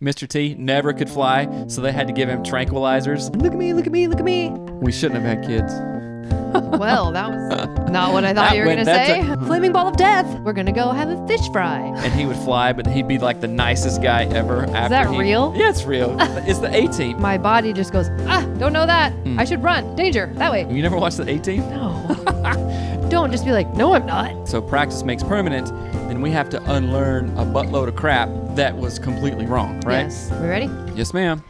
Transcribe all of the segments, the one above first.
Mr. T never could fly, so they had to give him tranquilizers. Look at me, look at me, look at me. We shouldn't have had kids. Well, that was not what I thought you were going to say. Flaming ball of death. We're going to go have a fish fry. And he would fly, but he'd be like the nicest guy ever. Is that real? Yeah, it's real. It's the A-Team. My body just goes, don't know that. I should run. Danger. That way. You never watched the A-Team? No. Don't just be like, no, I'm not. So practice makes permanent, and we have to unlearn a buttload of crap that was completely wrong, right? Yes. We ready? Yes, ma'am.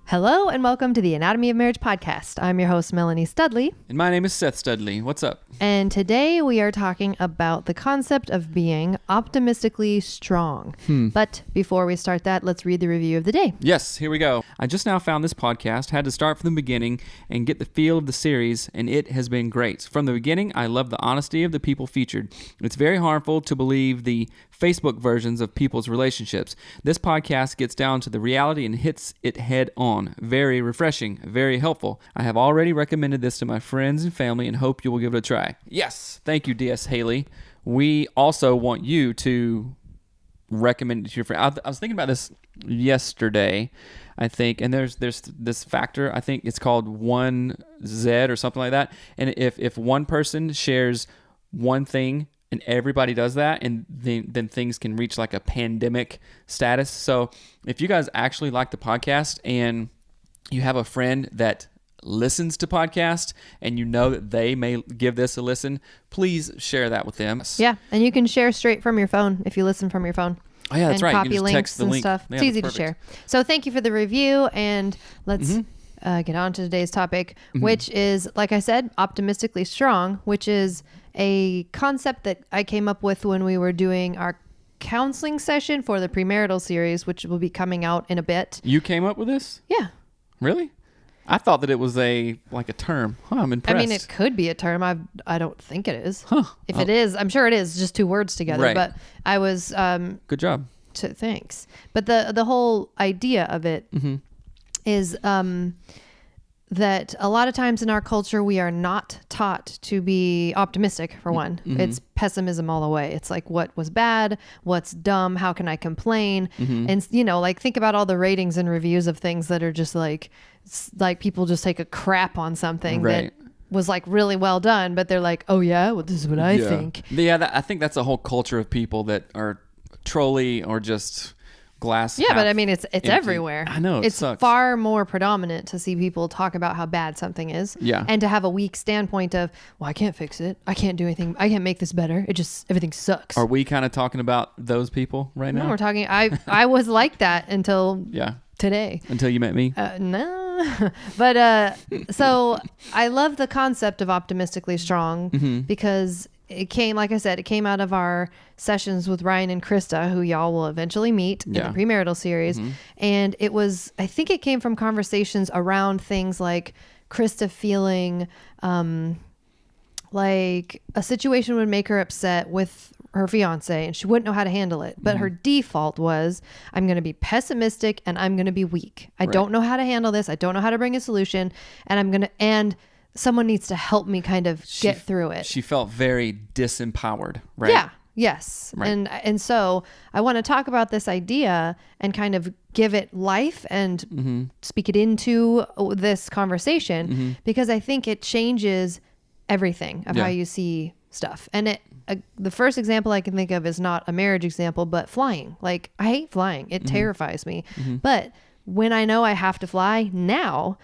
Hello and welcome to the Anatomy of Marriage podcast. I'm your host, Melanie Studley. And my name is Seth Studley. What's up? And today we are talking about the concept of being optimistically strong. But before we start that, let's read the review of the day. Yes, here we go. I just now found this podcast, had to start from the beginning and get the feel of the series, and it has been great. From the beginning, I love the honesty of the people featured. It's very harmful to believe the Facebook versions of people's relationships. This podcast gets down to the reality and hits it head on. Very refreshing, very helpful. I have already recommended this to my friends and family and hope you will give it a try. Yes, thank you, D.S. Haley. We also want you to recommend it to your friend. I was thinking about this yesterday, I think, and there's this factor, I think it's called 1Z or something like that. And if one person shares one thing and everybody does that, and then things can reach like a pandemic status. So if you guys actually like the podcast and you have a friend that listens to podcasts and you know that they may give this a listen, please share that with them. Yeah, and you can share straight from your phone if you listen from your phone. Oh yeah, that's right. Copy you can just links text the and link. stuff. Yeah, it's easy to perfect. share. So thank you for the review, and let's get on to today's topic, which is, like I said, optimistically strong, which is a concept that I came up with when we were doing our counseling session for the premarital series, which will be coming out in a bit. You came up with this? Yeah. Really? I thought that it was a term. I'm impressed. I mean, it could be a term. I don't think it is. Huh. If it is, I'm sure it is, just two words together. Right. But I was Good job. thanks. But the whole idea of it is that a lot of times in our culture, we are not taught to be optimistic, for one. It's pessimism all the way. It's like, what was bad? What's dumb? How can I complain? And, like, think about all the ratings and reviews of things that are just like people just take a crap on something Right. that was like really well done, but they're like, oh yeah, well, this is what I think. Yeah, I think that's a whole culture of people that are trolly or just glass. Yeah, but I mean, it's empty. everywhere. I know, it it's sucks. far more predominant to see people talk about how bad something is. Yeah. And to have a weak standpoint of, well, I can't fix it. I can't do anything. I can't make this better. Everything sucks. Are we kind of talking about those people right now? No, we're talking, I was like that until today. Until you met me? No. But so I love the concept of optimistically strong because it came, like I said, it came out of our sessions with Ryan and Krista, who y'all will eventually meet in the premarital series. And I think it came from conversations around things like Krista feeling like a situation would make her upset with her fiance and she wouldn't know how to handle it. But her default was, I'm going to be pessimistic and I'm going to be weak. I don't know how to handle this. I don't know how to bring a solution, and someone needs to help me kind of get through it. She felt very disempowered, right? Yeah. Yes. Right. And so I want to talk about this idea and kind of give it life and speak it into this conversation because I think it changes everything of how you see stuff. And the first example I can think of is not a marriage example, but flying. Like, I hate flying. It terrifies me. But when I know I have to fly now,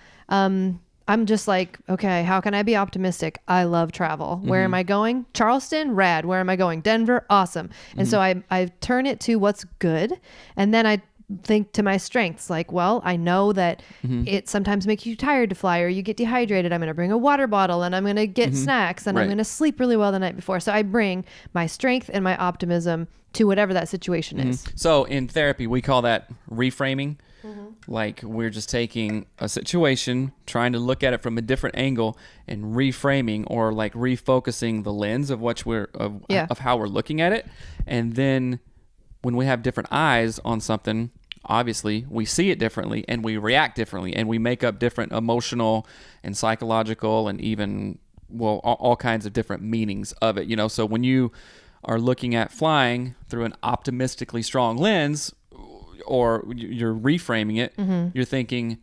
I'm just like, okay, how can I be optimistic? I love travel. Where am I going? Charleston? Rad. Where am I going? Denver? Awesome. And so I turn it to what's good. And then I think to my strengths, like, well, I know that it sometimes makes you tired to fly or you get dehydrated. I'm going to bring a water bottle and I'm going to get snacks and I'm going to sleep really well the night before. So I bring my strength and my optimism to whatever that situation is. So in therapy, we call that reframing. Like, we're just taking a situation, trying to look at it from a different angle and reframing or like refocusing the lens of of how we're looking at it. And then when we have different eyes on something, obviously we see it differently and we react differently and we make up different emotional and psychological and even, well, all kinds of different meanings of it. So when you are looking at flying through an optimistically strong lens, or you're reframing it. You're thinking,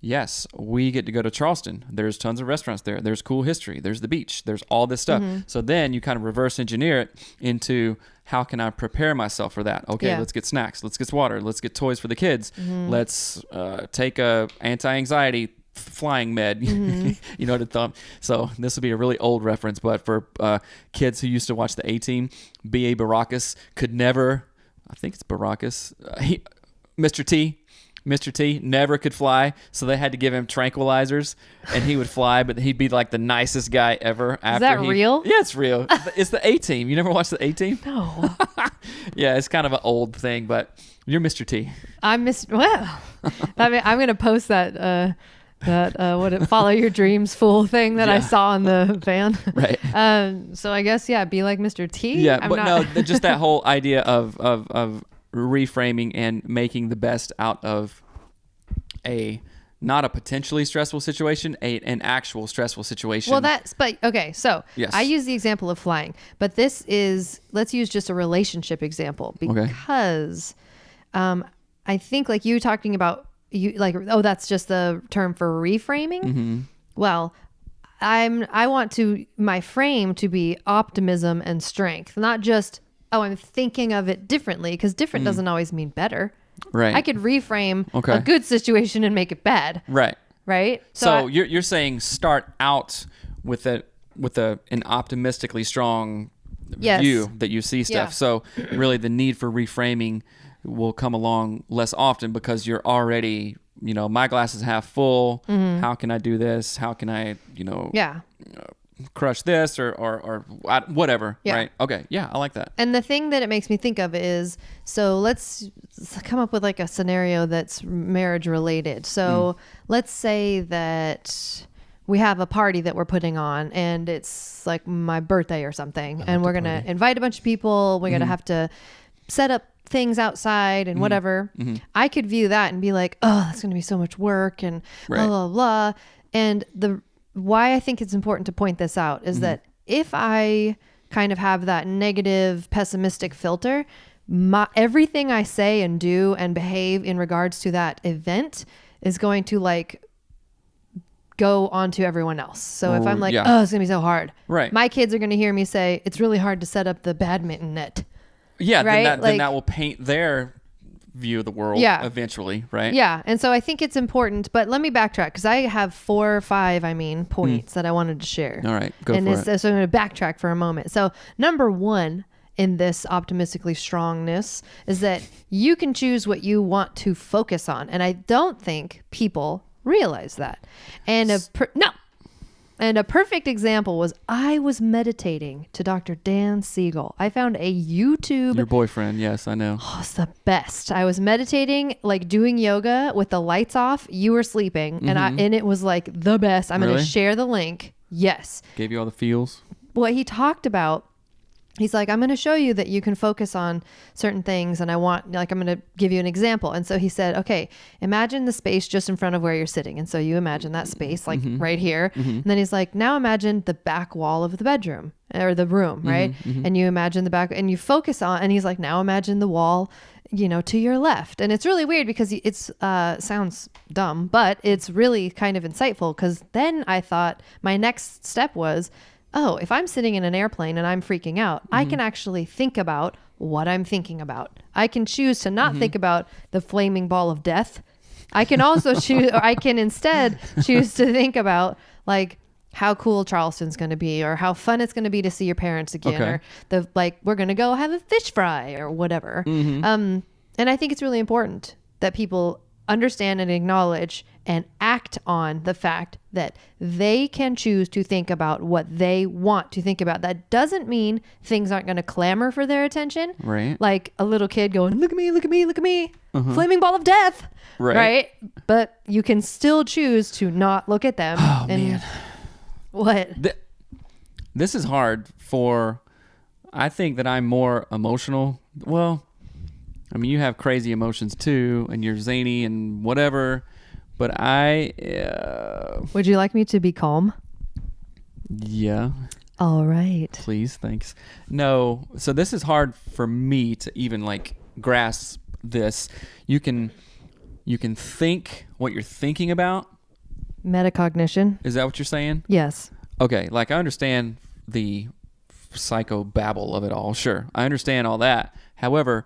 yes, we get to go to Charleston. There's tons of restaurants there. There's cool history. There's the beach. There's all this stuff. So then you kind of reverse engineer it into, how can I prepare myself for that? Okay, let's get snacks. Let's get water. Let's get toys for the kids. Let's take a anti-anxiety flying med, you know, to thumb. So this would be a really old reference, but for kids who used to watch the A-Team, B.A. Baracus could never, I think it's Baracus, Mr. T never could fly, so they had to give him tranquilizers, and he would fly, but he'd be like the nicest guy ever. Is that real? Yeah, it's real. It's the A-Team. You never watched the A-Team? No. Yeah, it's kind of an old thing, but you're Mr. T. I'm Mr. Well, I mean, I'm going to post that follow your dreams fool thing that I saw on the van. Right. So I guess, be like Mr. T. Yeah, no, just that whole idea of reframing and making the best out of not a potentially stressful situation, an actual stressful situation. Well, okay. So yes. I use the example of flying, but let's use just a relationship example, because I think like you talking about, that's just the term for reframing. Well, I want my frame to be optimism and strength, not just, I'm thinking of it differently, because different doesn't always mean better. Right. I could reframe a good situation and make it bad. Right. Right. So you're saying start out with an optimistically strong view that you see stuff. Yeah. So really the need for reframing will come along less often, because you're already, my glass is half full. How can I do this? How can I, crush this or whatever. Yeah. Right. Okay. Yeah. I like that. And the thing that it makes me think of is, so let's come up with like a scenario that's marriage related. So let's say that we have a party that we're putting on, and it's like my birthday or something, and we're going to invite a bunch of people. We're going to have to set up things outside and whatever. I could view that and be like, oh, that's going to be so much work and blah, blah, blah. And why I think it's important to point this out is that if I kind of have that negative, pessimistic filter, everything I say and do and behave in regards to that event is going to like go on to everyone else. So if I'm like, oh, it's going to be so hard. Right. My kids are going to hear me say, it's really hard to set up the badminton net. Yeah. Right? Then that will paint their view of the world eventually, right? Yeah. And so I think it's important, but let me backtrack, because I have 4 or 5 points that I wanted to share. All right, go for it. So I'm going to backtrack for a moment. So number 1 in this optimistically strongness is that you can choose what you want to focus on. And I don't think people realize that. And a perfect example was, I was meditating to Dr. Dan Siegel. I found a YouTube. Your boyfriend, yes, I know. Oh, it's the best. I was meditating, like doing yoga with the lights off. You were sleeping, and it was like the best. I'm going to share the link. Yes. Gave you all the feels. What he talked about, he's like, I'm going to show you that you can focus on certain things, and I'm going to give you an example. And so he said, okay, imagine the space just in front of where you're sitting. And so you imagine that space like right here. And then he's like, now imagine the back wall of the bedroom or the room, right? And you imagine the back, and you focus on, and he's like, now imagine the wall, to your left. And it's really weird, because it's sounds dumb, but it's really kind of insightful, because then I thought my next step was, oh, if I'm sitting in an airplane and I'm freaking out, I can actually think about what I'm thinking about. I can choose to not think about the flaming ball of death. I can also instead choose to think about like how cool Charleston's going to be, or how fun it's going to be to see your parents again, or we're going to go have a fish fry or whatever. And I think it's really important that people understand and acknowledge and act on the fact that they can choose to think about what they want to think about. That doesn't mean things aren't going to clamor for their attention. Right. Like a little kid going, look at me, look at me, look at me. Flaming ball of death. Right. But you can still choose to not look at them. Oh, man. What? This is hard I think that I'm more emotional. Well, I mean, you have crazy emotions too, and you're zany and whatever, but Would you like me to be calm? Yeah. All right. Please, thanks. No, so this is hard for me to even like grasp this, you can think what you're thinking about. Metacognition. Is that what you're saying? Yes. Okay, like I understand the psychobabble of it all. Sure, I understand all that. However,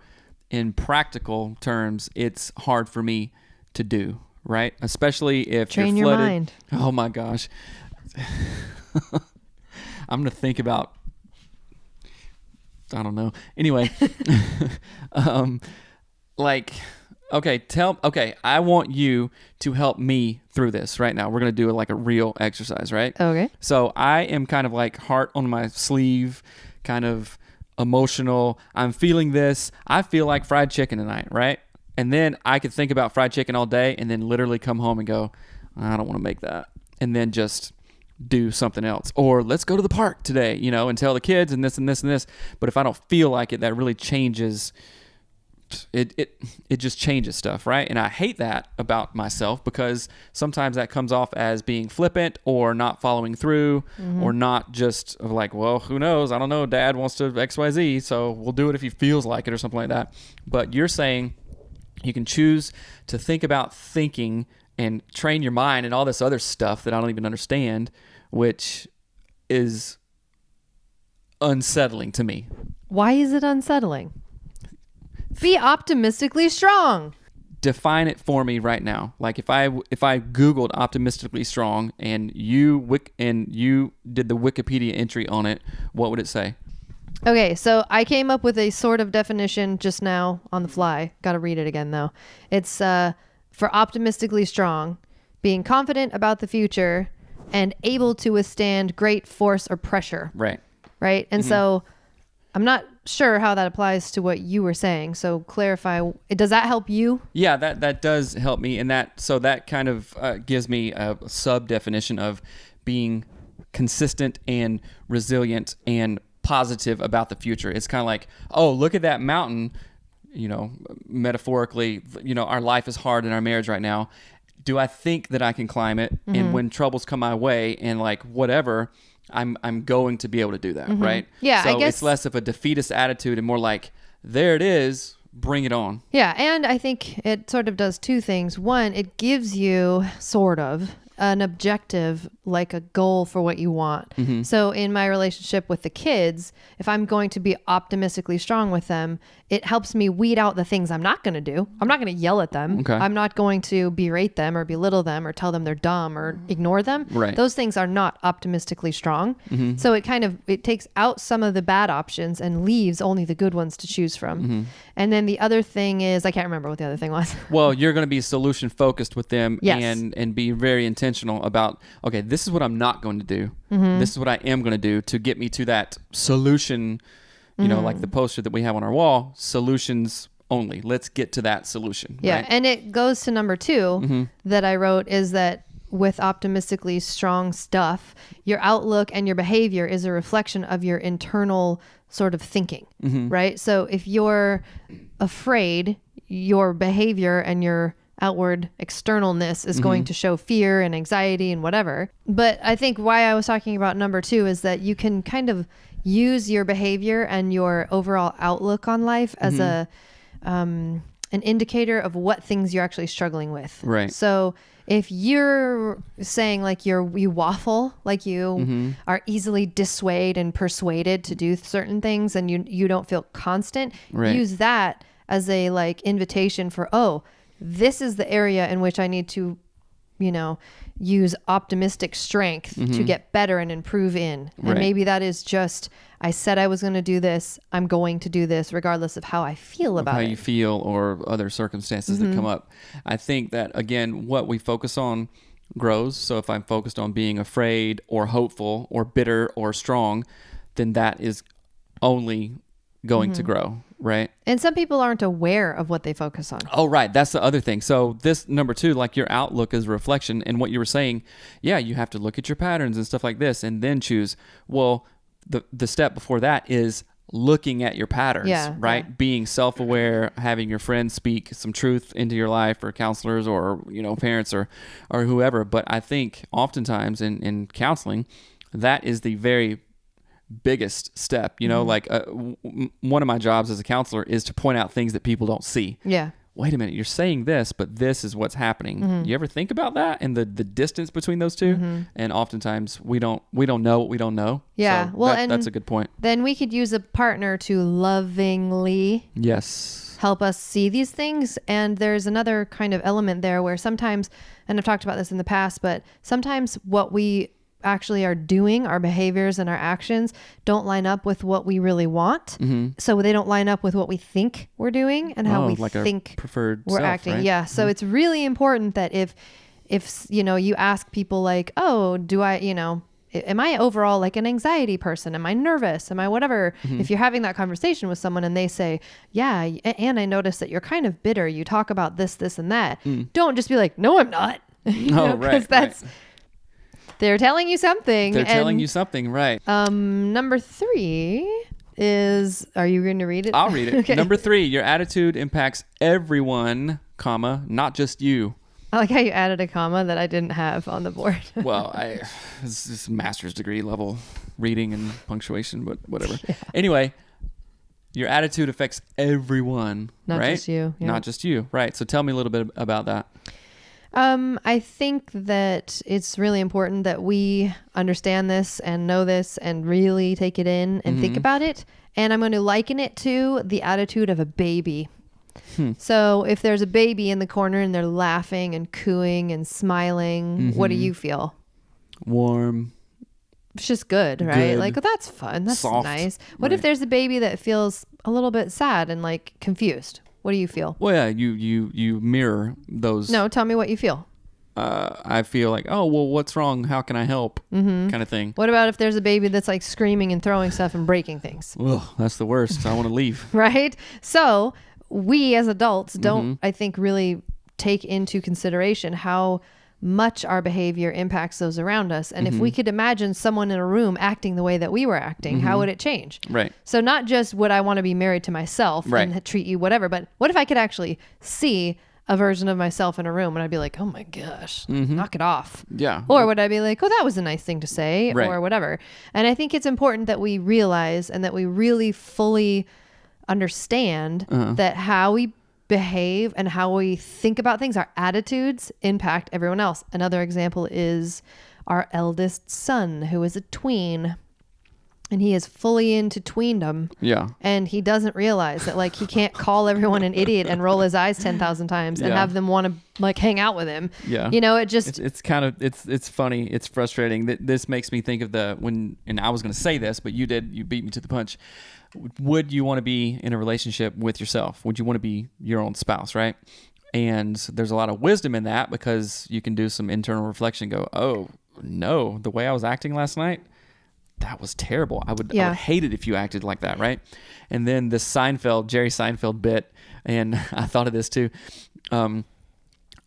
in practical terms, it's hard for me to do, right? Especially if Train you're your flooded. mind. Oh my gosh. I'm going to think about, I don't know. Anyway, okay, I want you to help me through this right now. We're going to do like a real exercise, right? Okay. So I am kind of like heart on my sleeve, kind of emotional. I'm feeling this. I feel like fried chicken tonight, right? And then I could think about fried chicken all day and then literally come home and go, I don't want to make that. And then just do something else. Or let's go to the park today, and tell the kids and this and this and this. But if I don't feel like it, that really changes it just changes stuff, right? And I hate that about myself because sometimes that comes off as being flippant or not following through or not just like, well, who knows? I don't know. Dad wants to XYZ, so we'll do it if he feels like it or something like that. But you're saying you can choose to think about thinking and train your mind and all this other stuff that I don't even understand, which is unsettling to me. Why is it unsettling? Be optimistically strong. Define it for me right now. Like if I Googled optimistically strong and you did the Wikipedia entry on it, what would it say? Okay, so I came up with a sort of definition just now on the fly. Got to read it again though. It's for optimistically strong, being confident about the future and able to withstand great force or pressure. Right. Right? And so I'm not sure how that applies to what you were saying. So clarify, does that help you? Yeah, that does help me. And that kind of gives me a sub definition of being consistent and resilient and positive about the future. It's kind of like, oh, look at that mountain, metaphorically, our life is hard in our marriage right now. Do I think that I can climb it? And when troubles come my way and like whatever, I'm going to be able to do that, right? Yeah, so I guess it's less of a defeatist attitude and more like, there it is, bring it on. Yeah, and I think it sort of does two things. One, it gives you sort of an objective, like a goal for what you want. So in my relationship with the kids, if I'm going to be optimistically strong with them, it helps me weed out the things I'm not going to do. I'm not going to yell at them. Okay. I'm not going to berate them or belittle them or tell them they're dumb or ignore them. Right. Those things are not optimistically strong. So it takes out some of the bad options and leaves only the good ones to choose from. And then the other thing is, I can't remember what the other thing was. Well, you're going to be solution focused with them. Yes. and be very intentional about, okay, this is what I'm not going to do. This is what I am going to do to get me to that solution, like the poster that we have on our wall, solutions only. Let's get to that solution. Yeah. Right? And it goes to number 2 that I wrote is that with optimistically strong stuff, your outlook and your behavior is a reflection of your internal sort of thinking, right? So if you're afraid, your behavior and your outward externalness is going to show fear and anxiety and whatever. But I think why I was talking about number 2 is that you can kind of use your behavior and your overall outlook on life as an indicator of what things you're actually struggling with. Right. So if you're saying like you waffle, like you are easily dissuaded and persuaded to do certain things and you don't feel constant, Right. use that as a like invitation for, oh, this is the area in which I need to, use optimistic strength to get better and improve in. And Right. maybe that is just, I said I was going to do this. I'm going to do this regardless of how I feel about how it. you feel or other circumstances that come up. I think that, again, what we focus on grows. So if I'm focused on being afraid or hopeful or bitter or strong, then that is only going to grow, right? And some people aren't aware of what they focus on. Oh, right. That's the other thing. So this number 2, like your outlook is a reflection. And what you were saying, yeah, you have to look at your patterns and stuff like this and then choose. Well, the step before that is looking at your patterns, right? Yeah. Being self-aware, having your friends speak some truth into your life or counselors or, parents or whoever. But I think oftentimes in counseling, that is the very biggest step, you know, like one of my jobs as a counselor is to point out things that people don't see. Yeah. Wait a minute, you're saying this, but this is what's happening. You ever think about that and the distance between those two? And oftentimes we don't know what we don't know. Yeah. So Well, that's a good point. Then we could use a partner to lovingly help us see these things. And there's another kind of element there where sometimes, and I've talked about this in the past, but sometimes what we actually are doing, our behaviors and our actions don't line up with what we really want. So they don't line up with what we think we're doing and how we like think preferred we're self, acting. right? Yeah. So it's really important that if you know, you ask people like, oh, do I, you know, am I overall like an anxiety person? Am I nervous? Am I whatever? If you're having that conversation with someone and they say, yeah, and I noticed that you're kind of bitter. You talk about this, this, and that. Don't just be like, no, I'm not. Because that's, they're telling you something. They're telling you something, right. Number 3 is, are you going to read it? I'll read it. Okay. Number 3, your attitude impacts everyone, comma, not just you. I like how you added a comma that I didn't have on the board. Well, this is master's degree level reading and punctuation, but whatever. Anyway, your attitude affects everyone, Not right? just you. Yeah. Not just you, right. So tell me a little bit about that. I think that it's really important that we understand this and know this and really take it in and think about it. And I'm going to liken it to the attitude of a baby. So if there's a baby in the corner and they're laughing and cooing and smiling, what do you feel? Warm. It's just good, right? Good. Like, oh, that's fun. That's Soft. nice. What if there's a baby that feels a little bit sad and like confused? What do you feel? Well, yeah, you mirror those. No, tell me what you feel. I feel like, oh, well, what's wrong? How can I help? Kind of thing. What about if there's a baby that's like screaming and throwing stuff and breaking things? Ugh, that's the worst. I want to leave. Right? So we as adults don't, I think, really take into consideration how much our behavior impacts those around us. And if we could imagine someone in a room acting the way that we were acting, how would it change? Right. So not just would I want to be married to myself and treat you whatever, but what if I could actually see a version of myself in a room and I'd be like, oh my gosh, knock it off. Yeah. Or would I be like, oh, that was a nice thing to say or whatever. And I think it's important that we realize and that we really fully understand that how we behave and how we think about things, our attitudes impact everyone else. Another example is our eldest son, who is a tween, and he is fully into tweendom. Yeah. And he doesn't realize that like he can't call everyone an idiot and roll his eyes 10,000 times and have them want to like hang out with him. Yeah. You know, it just it's kind of it's funny, it's frustrating. This makes me think of and I was going to say this, but you beat me to the punch. Would you want to be in a relationship with yourself? Would you want to be your own spouse, right? And there's a lot of wisdom in that because you can do some internal reflection and go, oh, no, the way I was acting last night, that was terrible. I would hate it if you acted like that, right? And then this Jerry Seinfeld bit, and I thought of this too. Would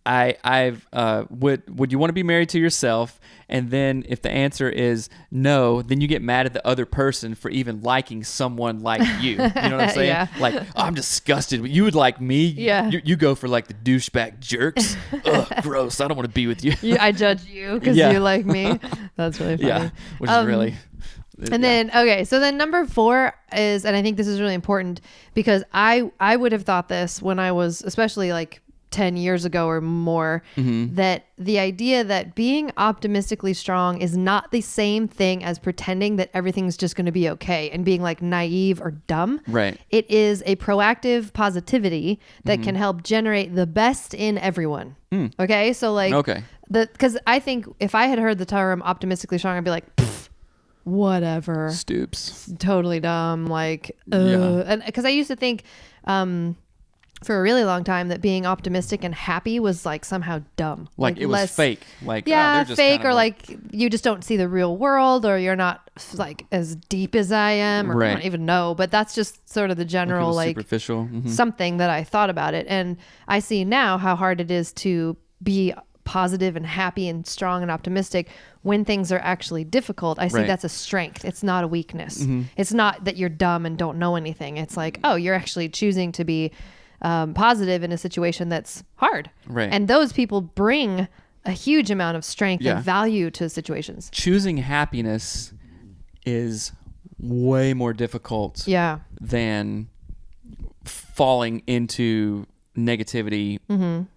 you want to be married to yourself? And then if the answer is no, then you get mad at the other person for even liking someone like you. You know what I'm saying? Like, oh, I'm disgusted. You would like me? Yeah. You go for like the douchebag jerks. Ugh, gross. I don't want to be with you. I judge you because you like me. That's really funny. Yeah, which is really... And then, okay, so then number 4 is, and I think this is really important because I would have thought this when I was, especially like 10 years ago or more, that the idea that being optimistically strong is not the same thing as pretending that everything's just going to be okay and being like naive or dumb. Right. It is a proactive positivity that can help generate the best in everyone. Okay. So like, because I think if I had heard the term optimistically strong, I'd be like, whatever. Stoops. Totally dumb. Like, and because I used to think, for a really long time that being optimistic and happy was like somehow dumb. Like it was fake. Like, yeah, just fake, or like you just don't see the real world, or you're not like as deep as I am, or I don't even know. But that's just sort of the general like superficial something that I thought about it. And I see now how hard it is to be positive and happy and strong and optimistic when things are actually difficult. I see that's a strength. It's not a weakness. It's not that you're dumb and don't know anything. It's like, oh, you're actually choosing to be positive in a situation that's hard. Right. And those people bring a huge amount of strength and value to situations. Choosing happiness is way more difficult than falling into negativity,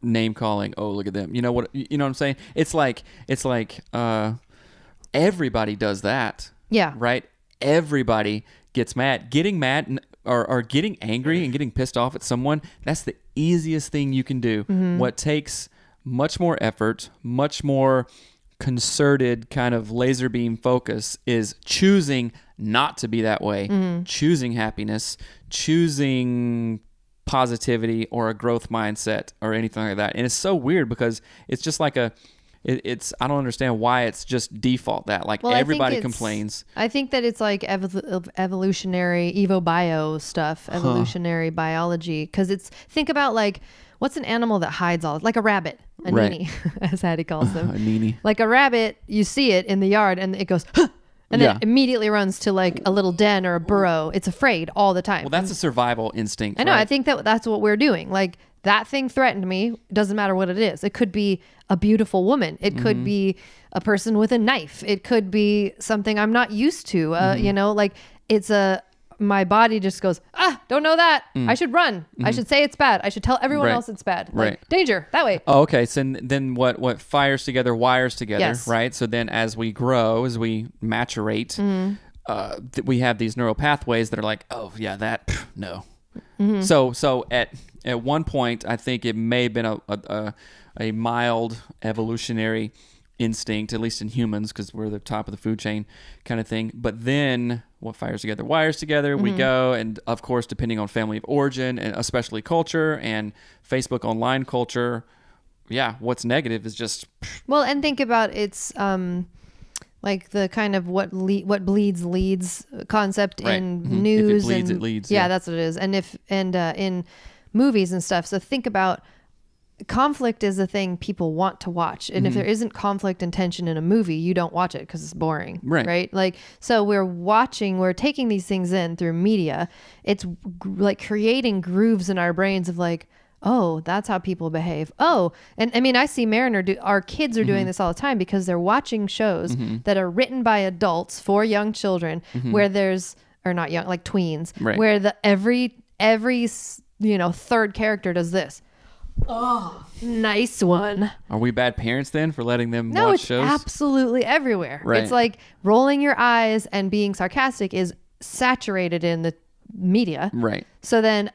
name calling. Oh, look at them. You know what I'm saying? It's like everybody does that. Yeah. Right? Everybody gets mad. Getting mad or getting angry and getting pissed off at someone, that's the easiest thing you can do. What takes much more effort, much more concerted kind of laser beam focus is choosing not to be that way, choosing happiness, choosing positivity or a growth mindset or anything like that. And it's so weird because it's just like it's I don't understand why it's just default that like everybody complains. I think that it's like evolutionary evo-bio stuff, evolutionary biology, because it's, think about like, what's an animal that hides all, like a rabbit, a nini, as Hattie calls them. A nini. Like a rabbit, you see it in the yard and it goes, huh! And then it immediately runs to like a little den or a burrow. It's afraid all the time. Well, that's a survival instinct. I know. Right? I think that's what we're doing. Like, that thing threatened me. It doesn't matter what it is. It could be a beautiful woman. It could be a person with a knife. It could be something I'm not used to. You know, like my body just goes, don't know that. I should run. I should say it's bad. I should tell everyone else it's bad. Like, danger, that way. Oh, okay. So then what fires together, wires together, right? So then as we grow, as we maturate, we have these neural pathways that are like, oh yeah, that, no. So at one point, I think it may have been a mild evolutionary instinct, at least in humans, because we're the top of the food chain kind of thing. But then what fires together wires together, we go. And of course, depending on family of origin and especially culture and Facebook online culture, what's negative is just... Well, and think about it's like the kind of what bleeds leads concept in news. If it bleeds, it leads. Yeah, that's what it is. And in movies and stuff. So think about, conflict is a thing people want to watch. And if there isn't conflict and tension in a movie, you don't watch it because it's boring. Right? Like, so we're taking these things in through media. It's like creating grooves in our brains of like, oh, that's how people behave. Oh, and I mean, I see Mariner our kids are doing this all the time because they're watching shows that are written by adults for young children where there's, or not young, like tweens, where every third character does this. Oh, nice one. Are we bad parents then for letting them watch watch shows? No, it's absolutely everywhere. Right. It's like rolling your eyes and being sarcastic is saturated in the media. Right. So then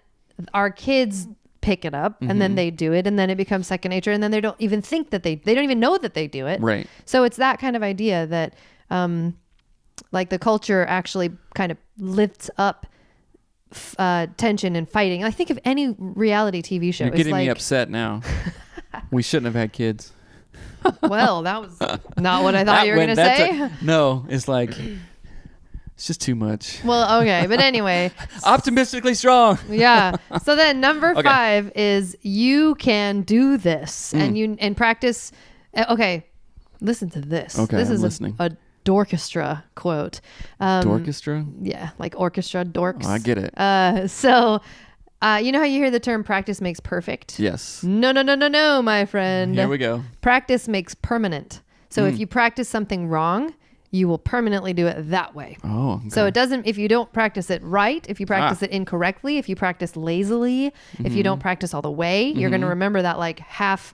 our kids pick it up and then they do it and then it becomes second nature and then they don't even think that they don't even know that they do it. Right. So it's that kind of idea that like the culture actually kind of lifts up tension and fighting. I think of any reality TV show. You're getting me upset now. We shouldn't have had kids. Well, that was not what I thought you were going to say. No, it's like, it's just too much. Well, okay. But anyway. Optimistically strong. Yeah. So then number 5 is you can do this and practice. Okay. Listen to this. Okay. This is listening. a Dorchestra quote. Dorchestra? Yeah, like orchestra, dorks. Oh, I get it. So you know how you hear the term practice makes perfect? Yes. No, my friend. Here we go. Practice makes permanent. So if you practice something wrong, you will permanently do it that way. Oh, okay. So it doesn't, if you don't practice it right, if you practice it incorrectly, if you practice lazily, if you don't practice all the way, you're going to remember that like half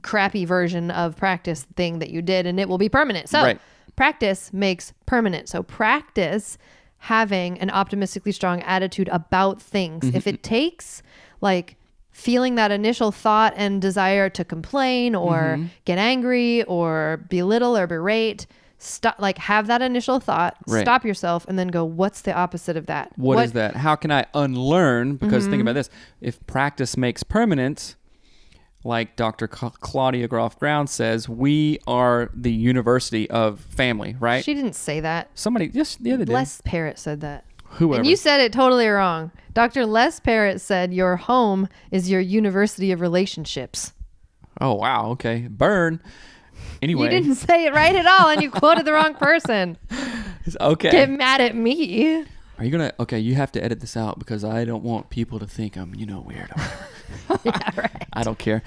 crappy version of practice thing that you did and it will be permanent. So practice makes permanent. So practice having an optimistically strong attitude about things. If it takes like feeling that initial thought and desire to complain or get angry or belittle or berate, stop, like have that initial thought, stop yourself and then go, what's the opposite of that? What is that? How can I unlearn? Because think about this. If practice makes permanent, like Dr. Claudia Groff Brown says, we are the university of family, right? She didn't say that. Somebody just the other day. Les Parrott said that. Whoever. And you said it totally wrong. Dr. Les Parrott said your home is your university of relationships. Oh, wow. Okay. Burn. Anyway. You didn't say it right at all and you quoted the wrong person. Okay. Get mad at me. Are you going to... Okay, you have to edit this out because I don't want people to think I'm, weird or whatever. Yeah, right. I don't care.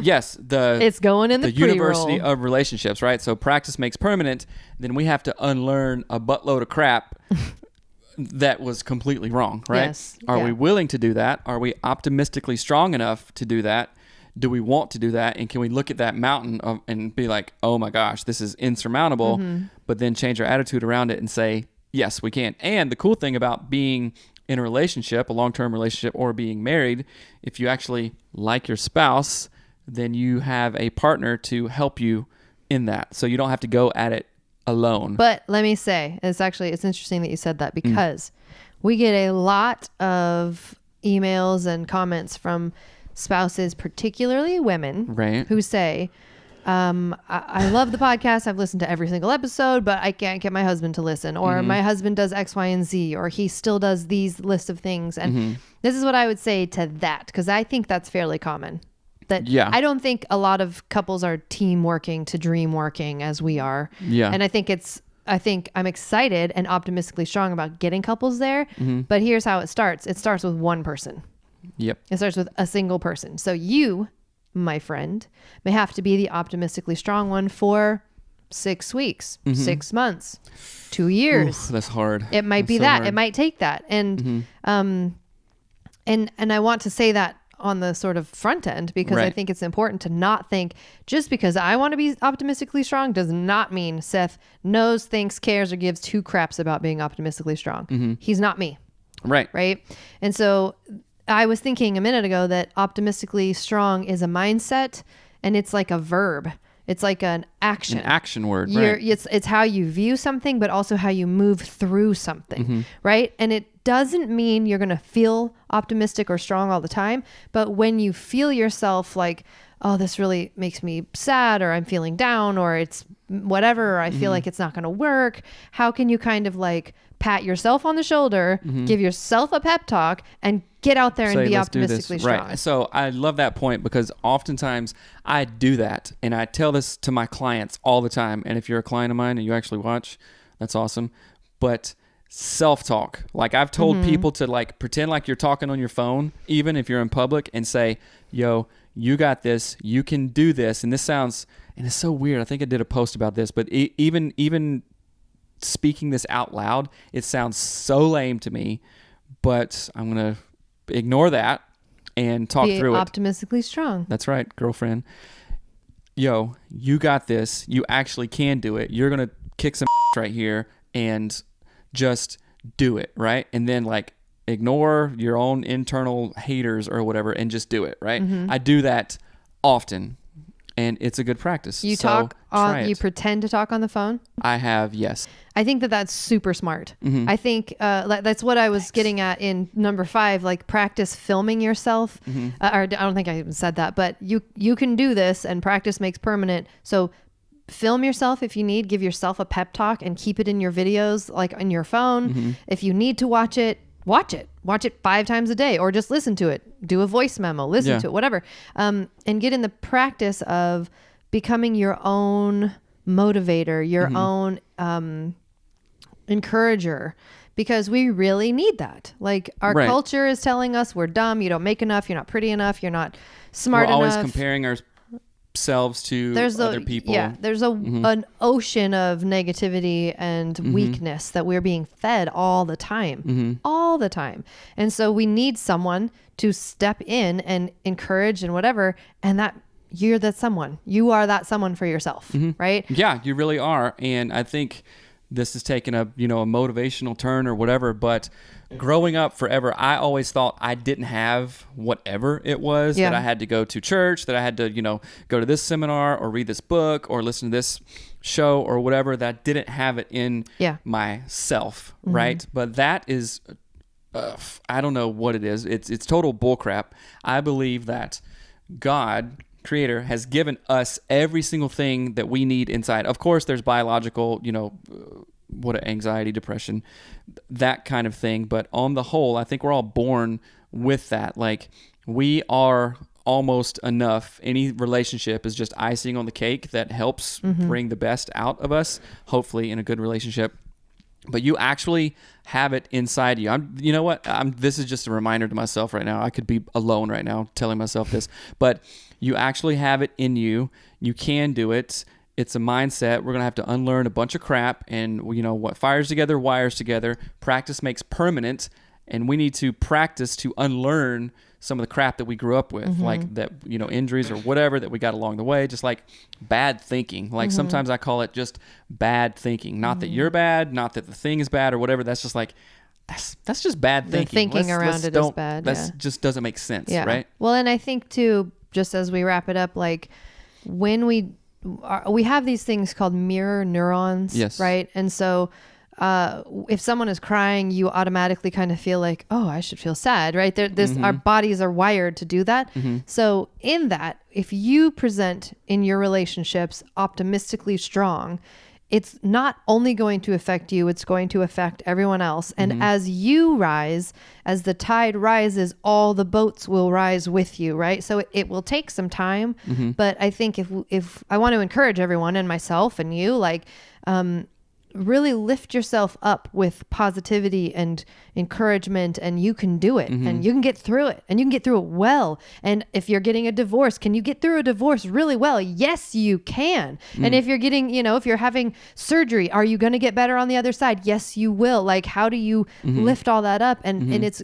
Yes, It's going in the University pre-roll. of Relationships, right? So practice makes permanent. Then we have to unlearn a buttload of crap that was completely wrong, right? Yes. Are Yeah. we willing to do that? Are we optimistically strong enough to do that? Do we want to do that? And can we look at that mountain and be like, oh my gosh, this is insurmountable, but then change our attitude around it and say, yes, we can. And the cool thing about being in a relationship, a long-term relationship, or being married, if you actually like your spouse, then you have a partner to help you in that. So you don't have to go at it alone. But let me say, it's interesting that you said that, because we get a lot of emails and comments from spouses, particularly women, Right. who say, I love the podcast. I've listened to every single episode, but I can't get my husband to listen, or my husband does X, Y, and Z, or he still does these lists of things. And this is what I would say to that, because I think that's fairly common. That I don't think a lot of couples are team working to dream working as we are. Yeah. And I think I'm excited and optimistically strong about getting couples there. But here's how it starts. It starts with one person. Yep. It starts with a single person. So you, my friend, may have to be the optimistically strong one for 6 weeks, 6 months, 2 years. Oof, that's hard. It might be so that. hard. It might take that. And and I want to say that on the sort of front end, because I Right. think it's important to not think just because I want to be optimistically strong does not mean Seth knows, thinks, cares, or gives two craps about being optimistically strong. He's not me. Right. Right. And so I was thinking a minute ago that optimistically strong is a mindset, and it's like a verb. It's like an action. An action word, right. It's how you view something, but also how you move through something, right? And it doesn't mean you're going to feel optimistic or strong all the time, but when you feel yourself like, oh, this really makes me sad, or I'm feeling down, or it's whatever, or I feel like it's not going to work, how can you kind of like pat yourself on the shoulder, give yourself a pep talk, and get out there and Say, be "Let's do this." optimistically strong? Right. So I love that point, because oftentimes I do that, and I tell this to my clients all the time. And if you're a client of mine and you actually watch, that's awesome. But self-talk, like I've told people to like pretend like you're talking on your phone, even if you're in public, and say, yo, you got this, you can do this. And this sounds, and it's so weird, I think I did a post about this, but even speaking this out loud, it sounds so lame to me, but I'm going to ignore that and talk Be through it. optimistically strong. That's right, girlfriend. Yo, you got this. You actually can do it. You're going to kick some right here and just do it, right? And then like ignore your own internal haters or whatever and just do it, right? I do that often, and it's a good practice. You So talk try on, it. you pretend to talk on the phone. I have, yes. I think that that's super smart. I think that's what I was getting at in number 5, like practice filming yourself. Or I don't think I even said that, but you can do this, and practice makes permanent. So film yourself if you need, give yourself a pep talk and keep it in your videos, like on your phone. If you need to watch it, watch it 5 times a day, or just listen to it, do a voice memo, listen to it, whatever. And get in the practice of becoming your own motivator, your own encourager, because we really need that. Like our Right. culture is telling us we're dumb, you don't make enough, you're not pretty enough, you're not smart We're enough. always comparing ourselves to other people. Yeah, there's an ocean of negativity and weakness that we're being fed all the time, all the time. And so we need someone to step in and encourage and whatever. And you're that someone. You are that someone for yourself, right? Yeah, you really are. And I think this has taken a motivational turn or whatever, but growing up forever, I always thought I didn't have whatever it was, that I had to go to church, that I had to, go to this seminar or read this book or listen to this show or whatever, that I didn't have it in myself, right? But that is, I don't know what it is. It's total bullcrap. I believe that God, Creator, has given us every single thing that we need inside. Of course, there's biological, anxiety, depression, that kind of thing. But on the whole, I think we're all born with that. Like, we are almost enough. Any relationship is just icing on the cake that helps bring the best out of us, hopefully in a good relationship. but you actually have it inside you. You know what? This is just a reminder to myself right now. I could be alone right now telling myself this, but you actually have it in you. You can do it. It's a mindset. We're going to have to unlearn a bunch of crap, and what fires together, wires together. Practice makes permanent, and we need to practice to unlearn some of the crap that we grew up with, like that, injuries or whatever that we got along the way, just like bad thinking. Like sometimes I call it just bad thinking. Not that you're bad, not that the thing is bad or whatever. That's just like, that's just bad thinking. The thinking around it is bad. That just doesn't make sense, right? Well, and I think too, just as we wrap it up, like when we have these things called mirror neurons, yes, right? And so if someone is crying, you automatically kind of feel like, oh, I should feel sad, right? Our bodies are wired to do that. So in that, if you present in your relationships optimistically strong, it's not only going to affect you, it's going to affect everyone else. And as you rise, as the tide rises, all the boats will rise with you, right? So it will take some time. But I think if I want to encourage everyone and myself and you, like, really lift yourself up with positivity and encouragement, and you can do it, and you can get through it, and you can get through it well. And if you're getting a divorce, can you get through a divorce really well? Yes, you can. And if you're getting, if you're having surgery, are you going to get better on the other side? Yes, you will. Like, how do you lift all that up? And it's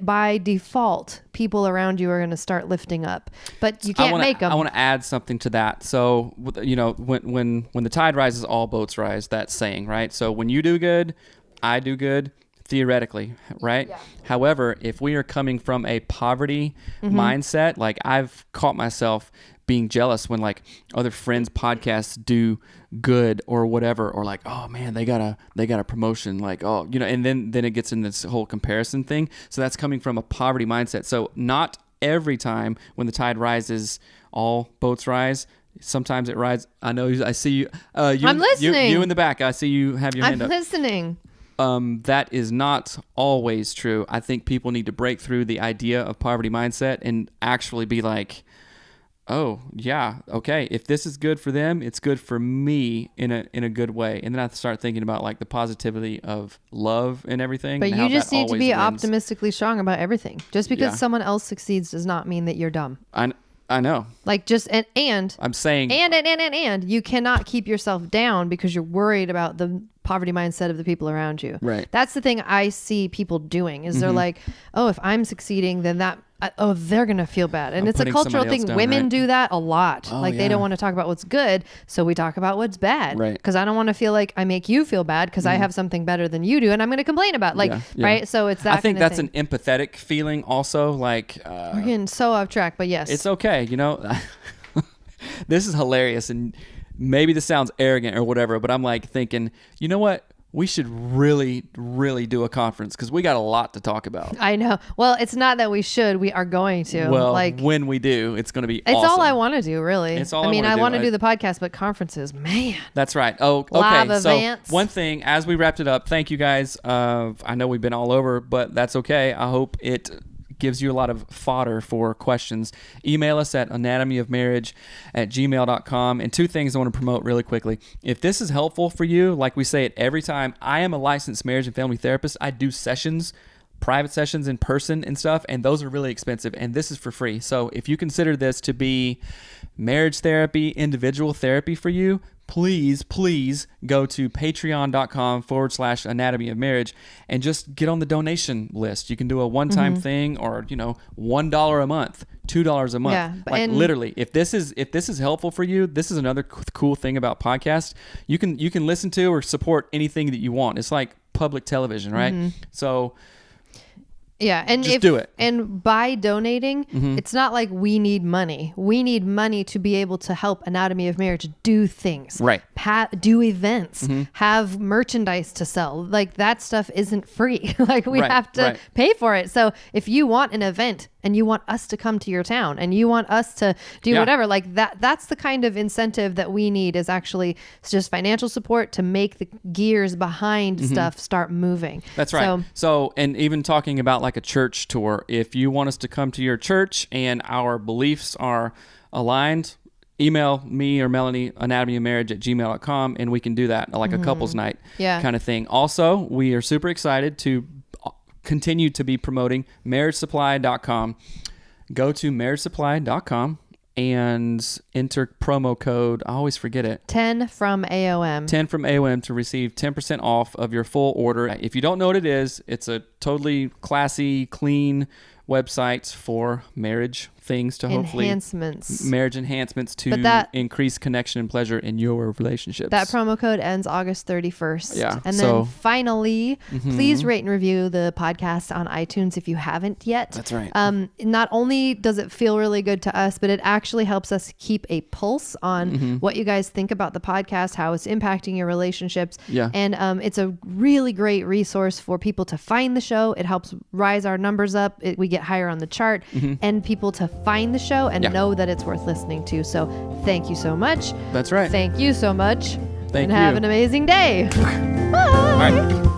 by default, people around you are going to start lifting up, but you can't make them. I want to add something to that. So, when the tide rises, all boats rise, that saying, right? So when you do good, I do good, theoretically, right? Yeah. However, if we are coming from a poverty mindset, like I've caught myself being jealous when like other friends' podcasts do good or whatever, or like, oh man, they got a promotion, like, oh, and then it gets in this whole comparison thing. So that's coming from a poverty mindset. So not every time when the tide rises, all boats rise. Sometimes it rises. I know. I see you. I'm listening. You in the back. I see you have your hand up. I'm listening. That is not always true. I think people need to break through the idea of poverty mindset and actually be like, oh yeah, okay, if this is good for them, it's good for me in a good way. And then I start thinking about like the positivity of love and everything. But and you just need to be optimistically strong about everything. Just because someone else succeeds does not mean that you're dumb. I know. Like just and I'm saying and you cannot keep yourself down because you're worried about the poverty mindset of the people around you. Right. That's the thing I see people doing is they're like, oh, if I'm succeeding, then they're going to feel bad. And it's a cultural thing. Women do that a lot. Oh, they don't want to talk about what's good. So we talk about what's bad. Right. Because I don't want to feel like I make you feel bad because I have something better than you do. And I'm going to complain about right. So it's that. I think that's an empathetic feeling also. Like, we're getting so off track, but yes. It's okay. This is hilarious. And maybe this sounds arrogant or whatever, but I'm like thinking, you know what? We should really, really do a conference because we got a lot to talk about. I know. Well, it's not that we should. We are going to. Well, when we do, it's going to be awesome. It's all I want to do, really. It's all I want to do the podcast, but conferences, man. That's right. Oh, okay. Live so events. One thing, as we wrapped it up, thank you guys. I know we've been all over, but that's okay. I hope it gives you a lot of fodder for questions. Email us at anatomyofmarriage@gmail.com. And two things I want to promote really quickly. If this is helpful for you, like we say it every time, I am a licensed marriage and family therapist. I do sessions, private sessions in person and stuff, and those are really expensive, and this is for free. So if you consider this to be marriage therapy, individual therapy for you, please go to patreon.com/anatomy of marriage and just get on the donation list. You can do a one-time thing or, $1 a month, $2 a month. Yeah, like literally, if this is helpful for you, this is another cool thing about podcasts. You can listen to or support anything that you want. It's like public television, right? So yeah, and just do it. And by donating, it's not like we need money. We need money to be able to help Anatomy of Marriage do things. Right. Do events, have merchandise to sell. Like that stuff isn't free. Like we have to pay for it. So if you want an event and you want us to come to your town and you want us to do whatever, like that's the kind of incentive that we need, is actually just financial support to make the gears behind stuff start moving. That's right. So, and even talking about like a church tour, if you want us to come to your church and our beliefs are aligned, email me or Melanie, anatomyofmarriage@gmail.com, and we can do that like a couples night kind of thing. Also, we are super excited to continue to be promoting marriagesupply.com. Go to marriagesupply.com and enter promo code, I always forget it, 10 from AOM. 10 from AOM to receive 10% off of your full order. If you don't know what it is, it's a totally classy, clean website for marriage things to hopefully marriage enhancements to increase connection and pleasure in your relationships. That promo code ends August 31st. Yeah. And then finally, please rate and review the podcast on iTunes if you haven't yet. That's right. Not only does it feel really good to us, but it actually helps us keep a pulse on what you guys think about the podcast, how it's impacting your relationships. Yeah. And it's a really great resource for people to find the show. It helps rise our numbers up. We get higher on the chart, and people to find the show and know that it's worth listening to. So thank you so much. That's right. Thank you so much. Thank you. And have an amazing day. Bye. All right.